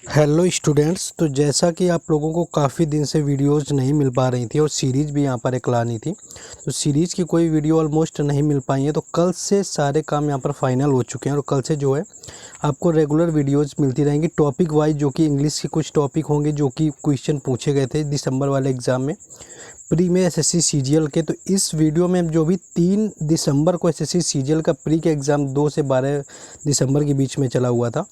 Hello students. तो जैसा कि आप लोगों को काफ़ी दिन से वीडियोस नहीं मिल पा रही थी और सीरीज़ भी यहाँ पर एक लानी थी, तो सीरीज़ की कोई वीडियो ऑलमोस्ट नहीं मिल पाई है। तो कल से सारे काम यहाँ पर फाइनल हो चुके हैं और कल से जो है आपको रेगुलर वीडियोस मिलती रहेंगी टॉपिक वाइज, जो कि इंग्लिश के कुछ टॉपिक होंगे जो कि क्वेश्चन पूछे गए थे दिसंबर वाले एग्ज़ाम में प्री में एसएससी सीजीएल के। तो इस वीडियो में जो भी 3 दिसंबर को एसएससी सीजीएल का प्री के एग्ज़ाम 2 से 12 दिसंबर के बीच में चला हुआ था,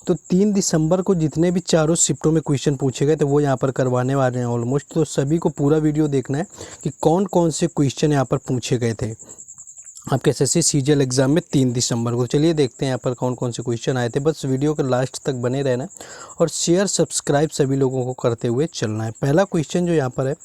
तो 3 दिसंबर को जितने भी चारों शिफ्टों में क्वेश्चन पूछे गए थे वो यहाँ पर करवाने वाले हैं ऑलमोस्ट। तो सभी को पूरा वीडियो देखना है कि कौन कौन से क्वेश्चन यहाँ पर पूछे गए थे आपके एसएससी सीजीएल एग्जाम में 3 दिसंबर को। चलिए देखते हैं यहाँ पर कौन कौन से क्वेश्चन आए थे। बस वीडियो के लास्ट तक बने रहना है और शेयर सब्सक्राइब सभी लोगों को करते हुए चलना है। पहला क्वेश्चन जो यहाँ पर है,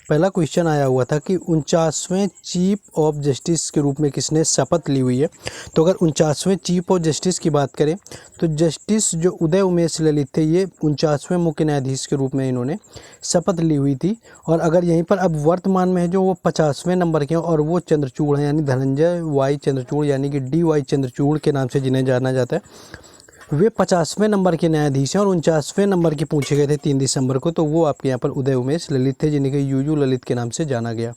पहला क्वेश्चन आया हुआ था कि 49वें चीफ ऑफ जस्टिस के रूप में किसने शपथ ली हुई है। तो अगर 49वें चीफ ऑफ जस्टिस की बात करें तो जस्टिस जो उदय उमेश ललित थे, ये 49वें मुख्य न्यायाधीश के रूप में इन्होंने शपथ ली हुई थी। और अगर यहीं पर अब वर्तमान में है जो वो 50वें नंबर के हैं और वो चंद्रचूड़ हैं, यानी धनंजय वाई चंद्रचूड़, यानी कि डी वाई चंद्रचूड़ के नाम से जिन्हें जाना जाता है। वे 50वें नंबर के न्यायाधीश हैं और 49वें नंबर के पूछे गए थे 3 दिसंबर को। तो वो आपके यहाँ पर उदय उमेश ललित थे, जिन्हें यूयू ललित के नाम से जाना गया।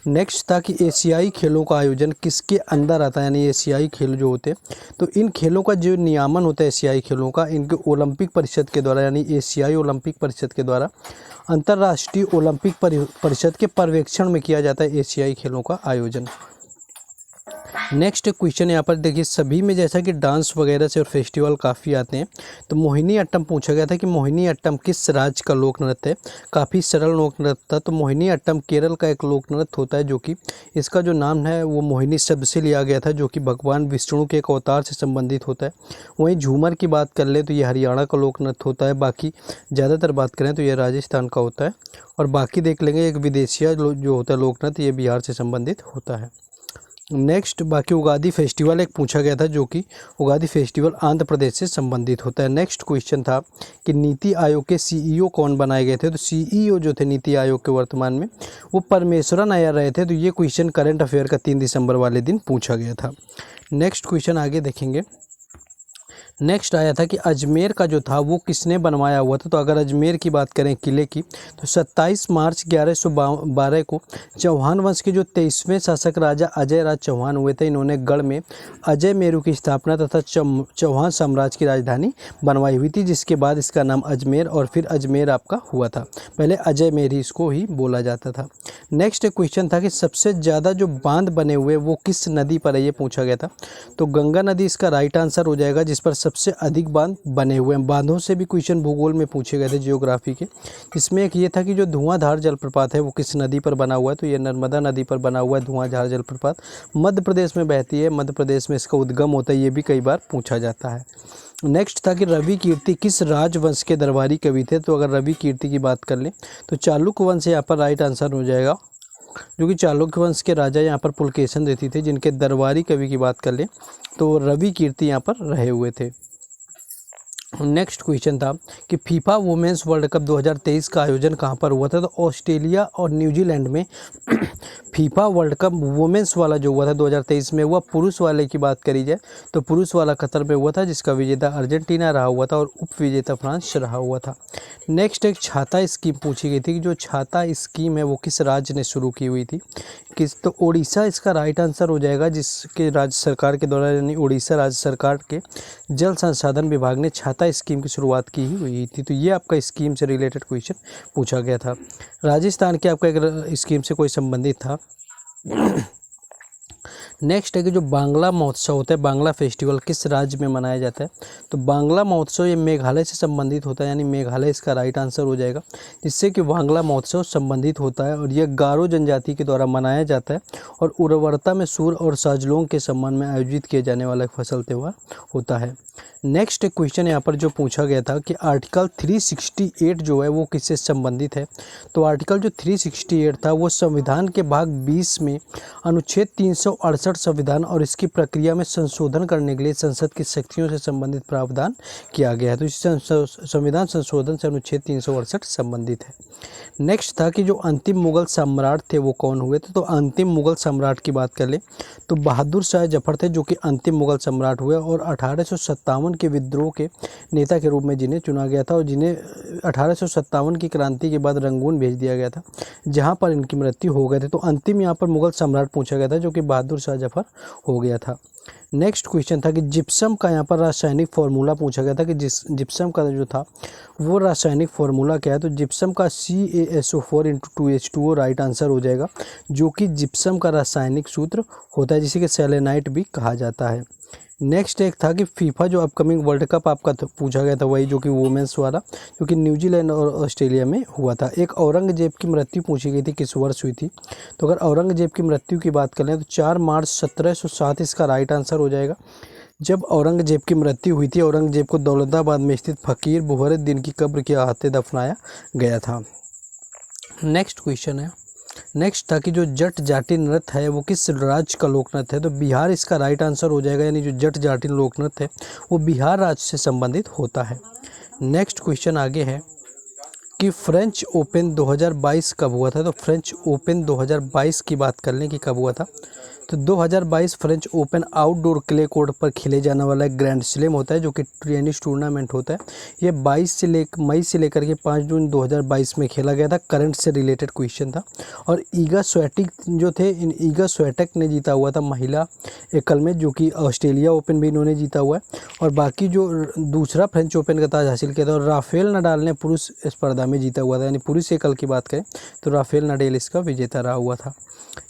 नेक्स्ट था कि एशियाई खेलों का आयोजन किसके अंदर आता है, यानी एशियाई खेल जो होते हैं, तो इन खेलों का जो नियामन होता है एशियाई खेलों का, इनके ओलंपिक परिषद के द्वारा, यानी एशियाई ओलंपिक परिषद के द्वारा अंतर्राष्ट्रीय ओलंपिक परिषद के पर्यवेक्षण में किया जाता है एशियाई खेलों का आयोजन। नेक्स्ट क्वेश्चन यहाँ पर देखिए, सभी में जैसा कि डांस वगैरह से और फेस्टिवल काफ़ी आते हैं, तो मोहिनी अट्टम पूछा गया था कि मोहिनी अट्टम किस राज्य का लोक नृत्य है। काफ़ी सरल लोक नृत्य था। तो मोहिनी अट्टम केरल का एक लोक नृत्य होता है, जो कि इसका जो नाम है वो मोहिनी शब्द से लिया गया था, जो कि भगवान विष्णु के एक अवतार से संबंधित होता है। वहीं झूमर की बात कर ले तो ये हरियाणा का लोक नृत्य होता है। बाकी ज़्यादातर बात करें तो ये राजस्थान का होता है। और बाकी देख लेंगे एक विदेशिया जो होता है लोक नृत्य, ये बिहार से संबंधित होता है। नेक्स्ट बाकी उगादी फेस्टिवल एक पूछा गया था, जो कि उगादी फेस्टिवल आंध्र प्रदेश से संबंधित होता है। नेक्स्ट क्वेश्चन था कि नीति आयोग के सीईओ कौन बनाए गए थे। तो सीईओ जो थे नीति आयोग के वर्तमान में, वो परमेश्वरन अय्यर रहे थे। तो ये क्वेश्चन करंट अफेयर का 3 दिसंबर वाले दिन पूछा गया था। नेक्स्ट क्वेश्चन आगे देखेंगे। नेक्स्ट आया था कि अजमेर का जो था वो किसने बनवाया हुआ था। तो अगर अजमेर की बात करें किले की, तो 27 मार्च 1112 को चौहान वंश के जो 23वें शासक राजा अजय राज चौहान हुए थे, इन्होंने गढ़ में अजय मेरू की स्थापना तथा चौहान साम्राज्य की राजधानी बनवाई हुई थी, जिसके बाद इसका नाम अजमेर और फिर अजमेर आपका हुआ था। पहले अजय मेर ही इसको ही बोला जाता था। नेक्स्ट क्वेश्चन था कि सबसे ज़्यादा जो बांध बने हुए वो किस नदी पर है, ये पूछा गया था। तो गंगा नदी इसका राइट आंसर हो जाएगा, जिस पर सबसे अधिक बांध बने हुए हैं। बांधों से भी क्वेश्चन भूगोल में पूछे गए थे, जियोग्राफी के। इसमें एक ये था कि जो धुआंधार जलप्रपात है वो किस नदी पर बना हुआ है। तो ये नर्मदा नदी पर बना हुआ है धुआंधार जलप्रपात, मध्य प्रदेश में बहती है, मध्य प्रदेश में इसका उद्गम होता है। ये भी कई बार पूछा जाता है। नेक्स्ट था कि रवि कीर्ति किस राजवंश के दरबारी कवि थे। तो अगर रवि कीर्ति की बात कर लें तो चालुक्य वंश यहाँ पर राइट आंसर हो जाएगा, जो कि चालुक्य वंश के राजा यहाँ पर पुलकेशन देती थे। जिनके दरबारी कवि की बात कर लें तो रवि कीर्ति यहाँ पर रहे हुए थे। नेक्स्ट क्वेश्चन था कि फीफा वुमेन्स वर्ल्ड कप 2023 का आयोजन कहाँ पर हुआ था। तो ऑस्ट्रेलिया और न्यूजीलैंड में फीफा वर्ल्ड कप वुमेन्स वाला जो हुआ था 2023 में हुआ। पुरुष वाले की बात करी जाए तो पुरुष वाला कतर में हुआ था, जिसका विजेता अर्जेंटीना रहा हुआ था और उप विजेता फ्रांस रहा हुआ था। नेक्स्ट एक छाता स्कीम पूछी गई थी कि जो छाता स्कीम है वो किस राज्य ने शुरू की हुई थी। तो उड़ीसा इसका राइट आंसर हो जाएगा, जिसके राज्य सरकार के द्वारा, यानी उड़ीसा राज्य सरकार के जल संसाधन विभाग ने छाता स्कीम की शुरुआत की हुई थी। तो ये आपका स्कीम से रिलेटेड क्वेश्चन पूछा गया था। राजस्थान के आपका एक स्कीम से कोई संबंधित था। नेक्स्ट है कि जो बांग्ला महोत्सव होता है, बांग्ला फेस्टिवल किस राज्य में मनाया जाता है। तो बांग्ला महोत्सव ये मेघालय से संबंधित होता है, यानी मेघालय इसका राइट आंसर हो जाएगा, जिससे कि बांग्ला महोत्सव संबंधित होता है। और यह गारो जनजाति के द्वारा मनाया जाता है और उर्वरता में सूर और साजलोंग के सम्मान में आयोजित किए जाने वाला एक फसल त्यौहार होता है। नेक्स्ट क्वेश्चन यहाँ पर जो पूछा गया था कि आर्टिकल 368 जो है वो किससे संबंधित है। तो आर्टिकल जो 368 था वो संविधान के भाग 20 में अनुच्छेद 368 1968 संविधान और इसकी प्रक्रिया में संशोधन करने के लिए संसद की शक्तियों से संबंधित प्रावधान किया गया है। तो इस संविधान संशोधन से अनुच्छेद 368 संबंधित है। नेक्स्ट था कि जो अंतिम मुगल सम्राट थे वो कौन हुए थे। तो अंतिम मुगल सम्राट की बात कर ले तो बहादुर शाह जफर थे, जो कि अंतिम मुगल सम्राट हुए और 1857 के विद्रोह के नेता के रूप में जिन्हें चुना गया था और जिन्हें 1857 की क्रांति के बाद रंगून भेज दिया गया था, जहां पर इनकी मृत्यु हो गई थी। तो अंतिम यहाँ पर मुगल सम्राट पूछा गया था, जो कि बहादुर शाह जफर हो गया था। नेक्स्ट क्वेश्चन था कि जिप्सम का यहाँ पर रासायनिक फार्मूला पूछा गया था कि जिप्सम का जो था वो रासायनिक फार्मूला क्या है। तो जिप्सम का CaSO4 × 2H2O राइट आंसर हो जाएगा, जो कि जिप्सम का रासायनिक सूत्र होता है, जिसे कि सेलेनाइट भी कहा जाता है। नेक्स्ट एक था कि फीफा जो अपकमिंग वर्ल्ड कप आपका पूछा गया था, वही जो कि वुमेंस वाला, जो कि न्यूजीलैंड और ऑस्ट्रेलिया में हुआ था। एक औरंगजेब की मृत्यु पूछी गई थी, किस वर्ष हुई थी। तो अगर औरंगजेब की मृत्यु की बात करें तो 4 मार्च 1707 इसका राइट आंसर हो जाएगा, जब औरंगजेब की मृत्यु हुई थी। औरंगजेब को दौलताबाद में स्थित फ़कीर बुहरुद्दीन की कब्र के आहते दफनाया गया था। नेक्स्ट क्वेश्चन है, नेक्स्ट था कि जो जट जाटिन नृत्य है वो किस राज्य का लोक नृत्य है। तो बिहार इसका राइट आंसर हो जाएगा, यानी जो जट जाटिन लोक नृत्य है वो बिहार राज्य से संबंधित होता है। नेक्स्ट क्वेश्चन आगे है कि फ्रेंच ओपन 2022 कब हुआ था। तो फ्रेंच ओपन 2022 की बात कर लें कि कब हुआ था। तो 2022 French open outdoor clay court पर खेले जाने वाला एक ग्रैंड स्लैम होता है, जो कि टेनिस टूर्नामेंट होता है। ये मई से लेकर के 5 जून 2022 में खेला गया था। करंट से रिलेटेड क्वेश्चन था। और ईगा स्विएटेक जो थे, इन ईगा स्विएटेक ने जीता हुआ था महिला एकल में, जो कि ऑस्ट्रेलिया ओपन भी इन्होंने जीता हुआ है। और बाकी जो दूसरा फ्रेंच ओपन का ताज हासिल किया था, और राफेल नडाल ने पुरुष स्पर्धा में जीता हुआ था, यानी पुरुष एकल की बात करें तो राफेल नडाल इसका विजेता रहा हुआ था।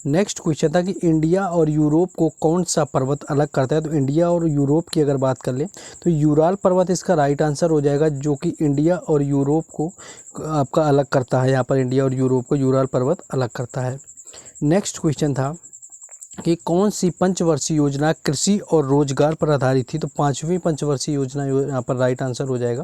नेक्स्ट क्वेश्चन था कि इंडिया और यूरोप को कौन सा पर्वत अलग करता है। तो इंडिया और यूरोप की अगर बात कर लें तो यूराल पर्वत इसका राइट आंसर हो जाएगा, जो कि इंडिया और यूरोप को आपका अलग करता है। यहाँ पर इंडिया और यूरोप को यूराल पर्वत अलग करता है। नेक्स्ट क्वेश्चन था कि कौन सी पंचवर्षीय योजना कृषि और रोजगार पर आधारित थी। तो 5वीं पंचवर्षीय योजना यहाँ पर राइट आंसर हो जाएगा,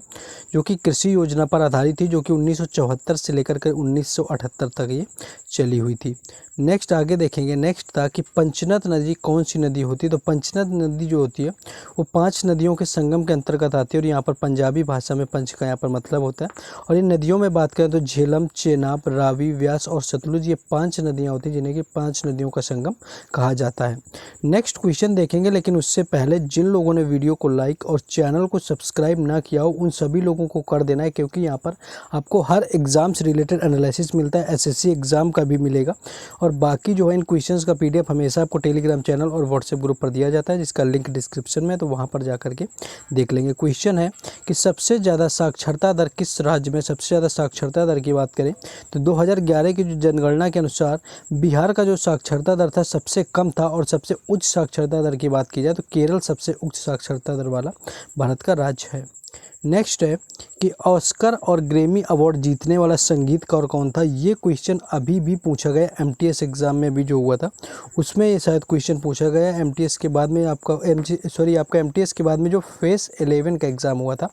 जो कि कृषि योजना पर आधारित थी, जो कि 1974 से लेकर के 1978 तक ये चली हुई थी। नेक्स्ट आगे देखेंगे, नेक्स्ट था कि पंचनद नदी कौन सी नदी होती है। तो पंचनद नदी जो होती है वो 5 नदियों के संगम के अंतर्गत आती है, और यहाँ पर पंजाबी भाषा में पंच का यहाँ पर मतलब होता है। और इन नदियों में बात करें तो झेलम, चेनाब, रावी, व्यास और सतलुज, ये 5 नदियाँ होती हैं, जिन्हें कि 5 नदियों का संगम कहा जाता है। नेक्स्ट क्वेश्चन देखेंगे, लेकिन उससे पहले जिन लोगों ने वीडियो को लाइक और चैनल को सब्सक्राइब ना किया हो उन सभी लोगों को कर देना है, क्योंकि यहाँ पर आपको हर एग्ज़ाम से रिलेटेड एनालिसिस मिलता है, SSC एग्ज़ाम का भी मिलेगा। और बाकी जो है इन क्वेश्चंस का PDF हमेशा आपको टेलीग्राम चैनल और व्हाट्सएप ग्रुप पर दिया जाता है, जिसका लिंक डिस्क्रिप्शन में है, तो वहाँ पर जा करके देख लेंगे। क्वेश्चन है कि सबसे ज़्यादा साक्षरता दर किस राज्य में। सबसे ज़्यादा साक्षरता दर की बात करें तो 2011 की जो जनगणना के अनुसार बिहार का जो साक्षरता दर था सबसे कम था, और सबसे उच्च साक्षरता दर की बात की जाए तो केरल सबसे उच्च साक्षरता दर वाला भारत का राज्य है। नेक्स्ट है कि ऑस्कर और ग्रैमी अवार्ड जीतने वाला संगीतकार कौन था। ये क्वेश्चन अभी भी पूछा गया MTS एग्ज़ाम में भी जो हुआ था उसमें ये शायद क्वेश्चन पूछा गया। MTS के बाद में आपका MTS के बाद में जो फेस 11 का एग्ज़ाम हुआ था,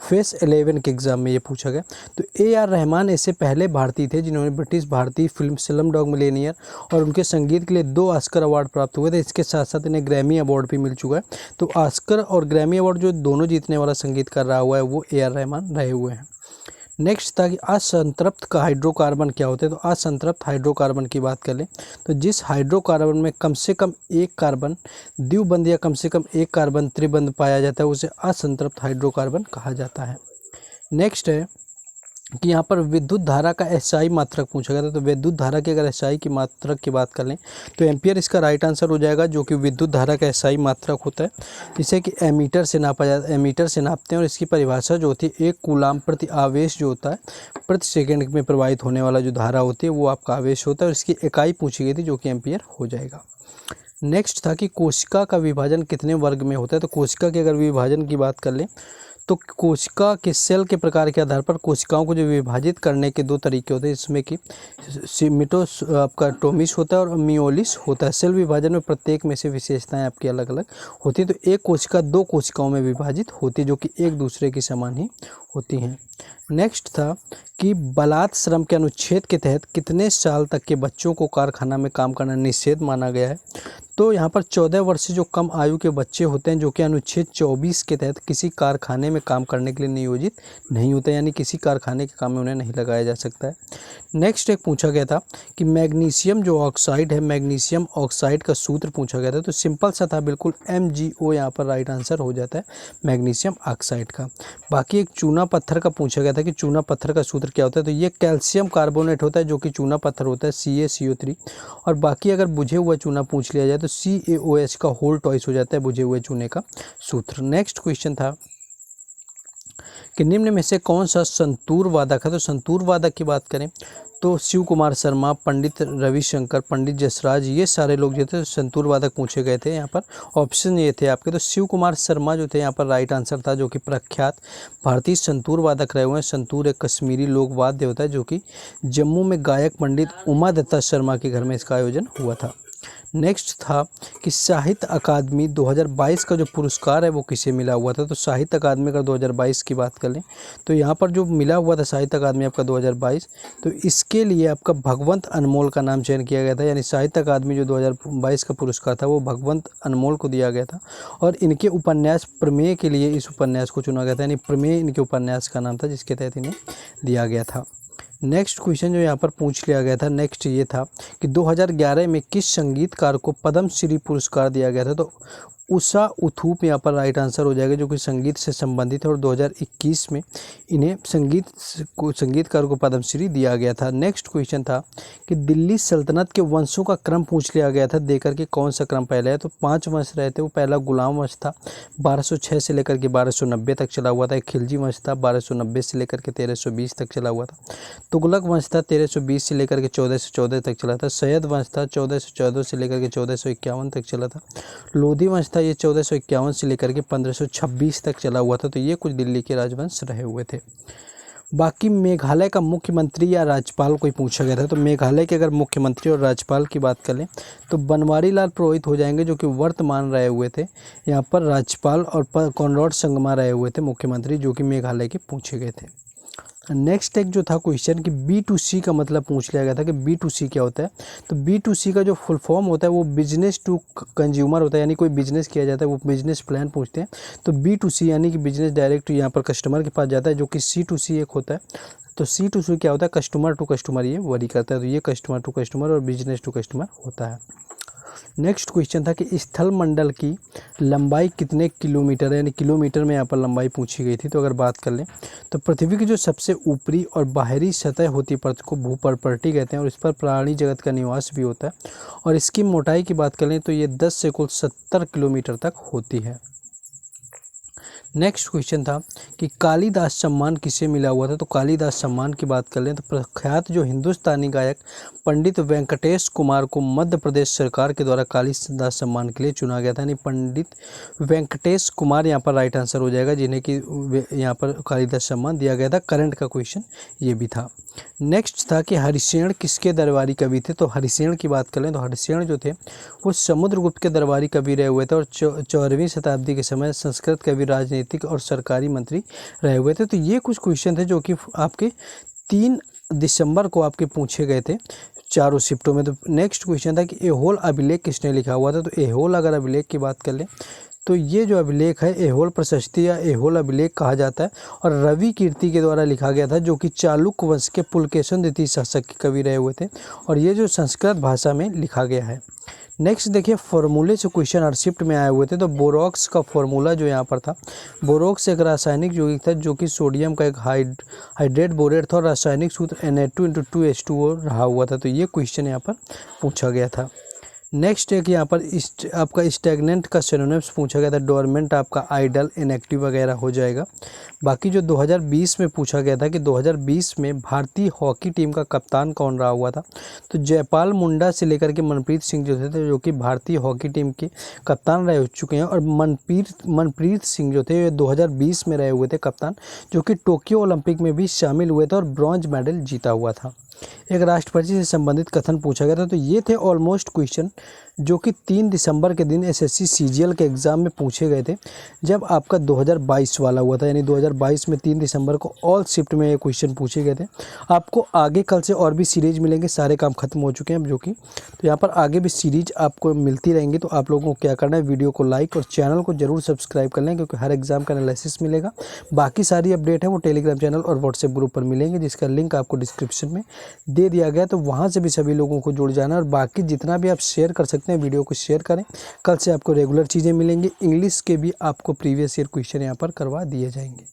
फेस 11 के एग्ज़ाम में ये पूछा गया। तो AR रहमान ऐसे पहले भारतीय थे जिन्होंने ब्रिटिश भारतीय फिल्म स्लमडॉग मिलियनेयर और उनके संगीत के लिए 2 ऑस्कर अवार्ड प्राप्त हुए थे। इसके साथ साथ इन्हें ग्रैमी अवार्ड भी मिल चुका है। तो ऑस्कर और ग्रैमी अवार्ड जो दोनों जीतने वाला संगीतकार रहा हुआ है वो AR रहमान रहे हुए हैं। नेक्स्ट था कि असंतृप्त का हाइड्रोकार्बन क्या होते हैं। तो असंतृप्त हाइड्रोकार्बन की बात करें तो जिस हाइड्रोकार्बन में कम से कम एक कार्बन द्विबंध या कम से कम एक कार्बन त्रिबंध पाया जाता है उसे असंतृप्त हाइड्रोकार्बन कहा जाता है। नेक्स्ट है कि यहाँ पर विद्युत धारा का SI मात्रक पूछा गया था। तो विद्युत धारा के अगर SI की मात्रक की बात कर लें तो एम्पियर इसका राइट आंसर हो जाएगा, जो कि विद्युत धारा का SI मात्रक होता है, जिसे कि एमीटर से नापा जाता है, एमीटर से नापते हैं। और इसकी परिभाषा जो होती है 1 कूलाम प्रति आवेश जो होता है, प्रति सेकंड में प्रवाहित होने वाला जो धारा होती है वो आपका आवेश होता है, और इसकी इकाई पूछी गई थी जो कि एम्पियर हो जाएगा। नेक्स्ट था कि कोशिका का विभाजन कितने वर्ग में होता है। तो कोशिका के अगर विभाजन की बात कर लें तो कोशिका के सेल के प्रकार के आधार पर कोशिकाओं को जो विभाजित करने के 2 तरीके होते हैं, इसमें कि आपका टोमिस होता है और मियोलिस होता है। सेल विभाजन में प्रत्येक में से विशेषताएं आपकी अलग अलग होती है। तो एक कोशिका 2 कोशिकाओं में विभाजित होती है, जो कि एक दूसरे के समान ही होती हैं। नेक्स्ट था कि बलात् श्रम के अनुच्छेद के तहत कितने साल तक के बच्चों को कारखाना में काम करना निषेध माना गया है। तो यहाँ पर 14 वर्ष से जो कम आयु के बच्चे होते हैं जो कि अनुच्छेद 24 के तहत किसी कारखाने में काम करने के लिए नियोजित नहीं होते, यानी किसी कारखाने के काम में उन्हें नहीं लगाया जा सकता है। नेक्स्ट एक पूछा गया था कि मैग्नीशियम जो ऑक्साइड है, मैग्नीशियम ऑक्साइड का सूत्र पूछा गया था। तो सिंपल सा था, बिल्कुल MgO यहाँ पर राइट आंसर हो जाता है मैग्नीशियम ऑक्साइड का। बाकी एक चूना पत्थर का पूछा गया था कि चूना पत्थर का सूत्र क्या होता है। तो ये कैल्शियम कार्बोनेट होता है जो कि चूना पत्थर होता है, CaCO3। और बाकी अगर बुझे हुआ चूना पूछ लिया जाए तो CaOH का होल टॉइस हो जाता है बुझे हुए चूने का सूत्र। नेक्स्ट क्वेश्चन था कि निम्न में से कौन सा संतूर वादक है। तो संतूर वादक की बात करें तो शिव कुमार शर्मा, पंडित रविशंकर, पंडित जसराज, ये सारे लोग जो थे संतूर वादक पूछे गए थे। यहाँ पर ऑप्शन ये थे आपके, तो शिव कुमार शर्मा जो थे यहाँ पर राइट आंसर था, जो कि प्रख्यात भारतीय संतूर वादक रहे हुए हैं। संतूर एक कश्मीरी लोक वाद्य होता है जो कि जम्मू में गायक पंडित उमा दत्ता शर्मा के घर में इसका आयोजन हुआ था। नेक्स्ट था कि साहित्य अकादमी 2022 का जो पुरस्कार है वो किसे मिला हुआ था। तो साहित्य अकादमी का 2022 की बात कर लें तो यहाँ पर जो मिला हुआ था साहित्य अकादमी आपका 2022, तो इसके लिए आपका भगवंत अनमोल का नाम चयन किया गया था। यानी साहित्य अकादमी जो 2022 का पुरस्कार था वो भगवंत अनमोल को दिया गया था। और इनके उपन्यास प्रमेय के लिए इस उपन्यास को चुना गया था, यानी प्रमेय इनके उपन्यास का नाम था जिसके तहत इन्हें दिया गया था। नेक्स्ट क्वेश्चन जो यहाँ पर पूछ लिया गया था, नेक्स्ट ये था कि 2011 में किस संगीतकार को पद्मश्री पुरस्कार दिया गया था। तो उषा उथुप यहाँ पर राइट आंसर हो जाएगा, जो कि संगीत से संबंधित है और 2021 में इन्हें संगीतकार को पद्मश्री दिया गया था। नेक्स्ट क्वेश्चन था कि दिल्ली सल्तनत के वंशों का क्रम पूछ लिया गया था, देकर के कौन सा क्रम पहले है। तो 5 वंश रहे थे। वो पहला गुलाम वंश था, 1206 से लेकर के 1290 तक चला हुआ था। एक खिलजी वंश था, 1290 से लेकर के 1320 तक चला हुआ था। तुगलक वंश था, 1320 से लेकर के 1414 तक चला था। सैयद वंश था, 1414 से लेकर के 1451 तक चला था। लोधी वंश ये 1451 से लेकर के 1526 तक चला हुआ था। तो ये कुछ दिल्ली के राजवंश रहे हुए थे। बाकी मेघालय का मुख्यमंत्री या राज्यपाल कोई पूछा गया था। तो मेघालय के अगर मुख्यमंत्री और राज्यपाल की बात करें तो बनवारी लाल पुरोहित हो जाएंगे, जो कि वर्तमान रहे हुए थे यहाँ पर राज्यपाल, और कॉनराड संगमा रहे हुए थे मुख्यमंत्री, जो कि मेघालय के पूछे गए थे। नेक्स्ट एक जो था क्वेश्चन कि B2C का मतलब पूछ लिया गया था कि B2C क्या होता है। तो B2C का जो फुल फॉर्म होता है वो बिजनेस टू कंज्यूमर होता है, यानी कोई बिजनेस किया जाता है वो बिजनेस प्लान पूछते हैं। तो B2C यानी कि बिजनेस डायरेक्ट यहाँ पर कस्टमर के पास जाता है, जो कि C2C एक होता है। तो C2C क्या होता है, कस्टमर टू कस्टमर ये वरी करता है। तो ये कस्टमर टू कस्टमर और बिजनेस टू कस्टमर होता है। नेक्स्ट क्वेश्चन था कि स्थल मंडल की लंबाई कितने किलोमीटर है, यानी किलोमीटर में यहाँ पर लंबाई पूछी गई थी। तो अगर बात कर लें तो पृथ्वी की जो सबसे ऊपरी और बाहरी सतह होती है परत को भूपर्पटी कहते हैं, और इस पर प्राणी जगत का निवास भी होता है। और इसकी मोटाई की बात करें तो ये 10 से कुल 70 किलोमीटर तक होती है। नेक्स्ट क्वेश्चन था कि कालिदास सम्मान किसे मिला हुआ था। तो कालिदास सम्मान की बात कर लें तो प्रख्यात जो हिंदुस्तानी गायक पंडित वेंकटेश कुमार को मध्य प्रदेश सरकार के द्वारा कालिदास सम्मान के लिए चुना गया था। यानी पंडित वेंकटेश कुमार यहाँ पर राइट आंसर हो जाएगा, जिन्हें कि यहाँ पर कालिदास सम्मान दिया गया था। करंट का क्वेश्चन ये भी था। नेक्स्ट था कि हरिसेन किसके दरबारी कवि थे। तो हरिसेन की बात करें तो हरिसेन जो थे वो समुद्रगुप्त के दरबारी कवि रहे हुए थे, और 14वीं शताब्दी के समय संस्कृत कवि, राजनीतिक और सरकारी मंत्री रहे हुए थे। तो ये कुछ क्वेश्चन थे जो कि आपके 3 दिसंबर को आपके पूछे गए थे चारों शिफ्टों में। तो नेक्स्ट क्वेश्चन था कि एहोल अभिलेख किसने लिखा हुआ था। तो एहोल अगर अभिलेख की बात कर लें तो ये जो अभिलेख है एहोल प्रशस्ति या एहोल अभिलेख कहा जाता है, और रवि कीर्ति के द्वारा लिखा गया था, जो कि चालुक्य वंश के पुलकेशन द्वितीय शासक के कवि रहे हुए थे, और ये जो संस्कृत भाषा में लिखा गया है। नेक्स्ट देखिए फॉर्मूले से क्वेश्चन हर शिफ्ट में आए हुए थे। तो बोरॉक्स का फॉर्मूला जो यहाँ पर था, बोरॉक्स एक रासायनिक यौगिक था जो कि सोडियम का एक हाइड्रेट बोरेट था, और रासायनिक सूत्र Na2 × 2H2O रहा हुआ था। तो ये क्वेश्चन यहाँ पर पूछा गया था। नेक्स्ट है कि यहाँ पर आपका स्टैग्नेंट का सिनोनिम्स पूछा गया था। डोरमेंट आपका आइडल, इनएक्टिव वगैरह हो जाएगा। बाकी जो 2020 में पूछा गया था कि 2020 में भारतीय हॉकी टीम का कप्तान कौन रहा हुआ था। तो जयपाल मुंडा से लेकर के मनप्रीत सिंह जो थे, जो कि भारतीय हॉकी टीम के कप्तान रह चुके हैं, और मनप्रीत सिंह जो थे 2020 में रहे हुए थे कप्तान, जो कि टोक्यो ओलंपिक में भी शामिल हुए थे और ब्रॉन्ज मेडल जीता हुआ था। एक राष्ट्रपति से संबंधित कथन पूछा गया था। तो ये थे ऑलमोस्ट क्वेश्चन जो कि 3 दिसंबर के दिन एसएससी सीजीएल के एग्ज़ाम में पूछे गए थे, जब आपका 2022 वाला हुआ था। यानी 2022 में 3 दिसंबर को ऑल शिफ्ट में ये क्वेश्चन पूछे गए थे। आपको आगे कल से और भी सीरीज मिलेंगे, सारे काम खत्म हो चुके हैं जो कि, तो यहाँ पर आगे भी सीरीज आपको मिलती रहेंगी। तो आप लोगों को क्या करना है, वीडियो को लाइक और चैनल को जरूर सब्सक्राइब कर लें, क्योंकि हर एग्जाम का एनालिसिस मिलेगा। बाकी सारी अपडेट है वो टेलीग्राम चैनल और व्हाट्सएप ग्रुप पर मिलेंगे, जिसका लिंक आपको डिस्क्रिप्शन में दे दिया गया है। तो वहाँ से भी सभी लोगों को जुड़ जाना, और बाकी जितना भी आप शेयर कर सकते हैं वीडियो को शेयर करें। कल से आपको रेगुलर चीज़ें मिलेंगी। इंग्लिश के भी आपको प्रीवियस ईयर क्वेश्चन यहाँ पर करवा दिए जाएंगे।